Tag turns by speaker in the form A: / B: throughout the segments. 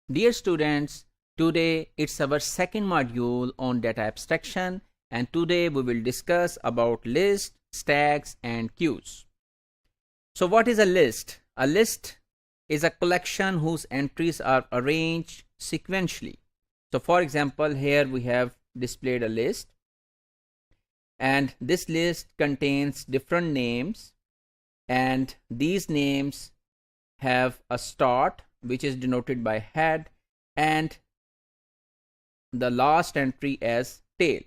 A: Dear students, today it's our second module on data abstraction, and today we will discuss about lists, stacks and queues. So what is a list? A list is a collection whose entries are arranged sequentially. So for example, here we have displayed a list, and this list contains different names, and these names have a start which is denoted by head and the last entry as tail.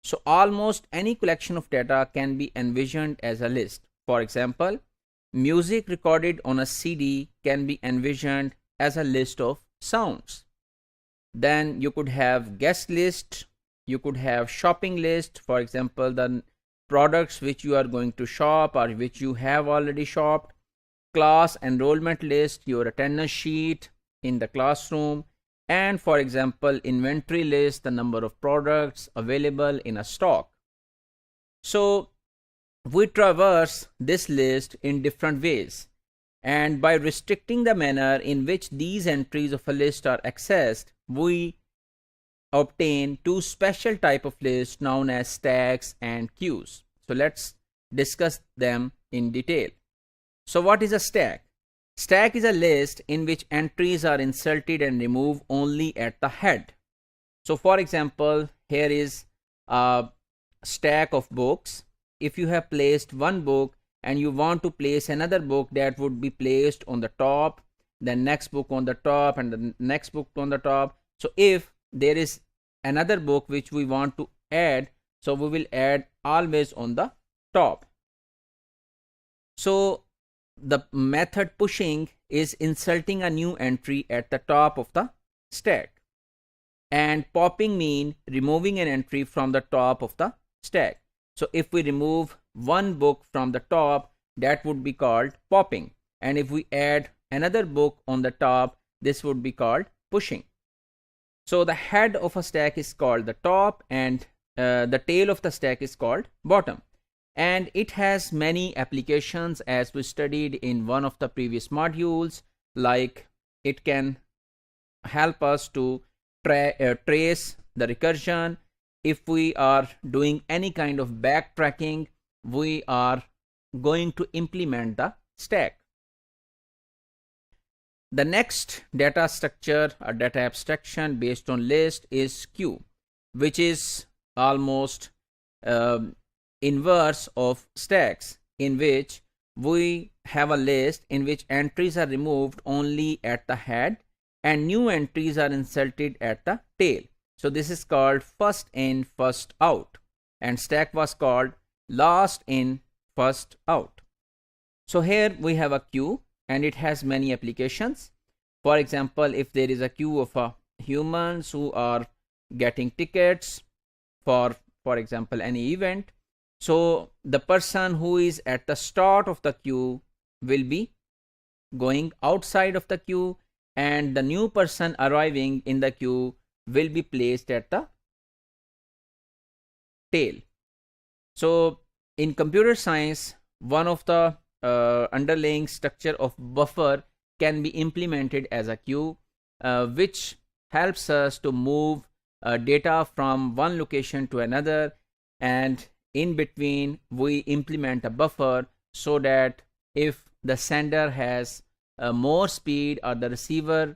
A: So almost any collection of data can be envisioned as a list. For example, music recorded on a CD can be envisioned as a list of sounds. Then you could have guest list, you could have shopping list, for example the products which you are going to shop or which you have already shopped, class enrollment list, your attendance sheet in the classroom, and for example inventory list, the number of products available in a stock. So we traverse this list in different ways, and by restricting the manner in which these entries of a list are accessed, we obtain two special type of lists known as stacks and queues. So let's discuss them in detail. So what is a stack? Stack is a list in which entries are inserted and removed only at the head. So for example, here is a stack of books. If you have placed one book and you want to place another book, that would be placed on the top, the next book on the top, and the next book on the top. So if there is another book which we want to add, so we will add always on the top. So the method pushing is inserting a new entry at the top of the stack, and popping mean removing an entry from the top of the stack. So if we remove one book from the top, that would be called popping, and if we add another book on the top, this would be called pushing. So the head of a stack is called the top, and the tail of the stack is called bottom. And it has many applications, as we studied in one of the previous modules, like it can help us to trace the recursion. If we are doing any kind of backtracking, we are going to implement the stack. The next data structure or data abstraction based on list is queue, which is almost inverse of stacks, in which we have a list in which entries are removed only at the head and new entries are inserted at the tail. So this is called first in first out, and stack was called last in first out. So here we have a queue, and it has many applications. For example, if there is a queue of humans who are getting tickets for example any event, so the person who is at the start of the queue will be going outside of the queue, and the new person arriving in the queue will be placed at the tail. So in computer science, one of the underlying structure of buffer can be implemented as a queue, which helps us to move data from one location to another, and in between we implement a buffer so that if the sender has more speed or the receiver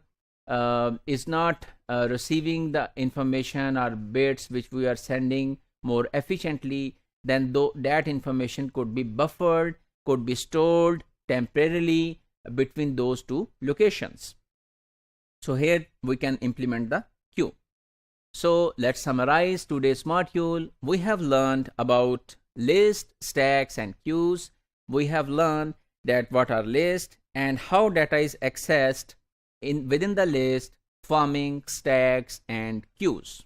A: is not receiving the information or bits which we are sending more efficiently, then that information could be buffered, could be stored temporarily between those two locations. So here we can implement the queue. So let's summarize today's module. We have learned about lists, stacks and queues. We have learned that what are lists and how data is accessed within the list, forming stacks and queues.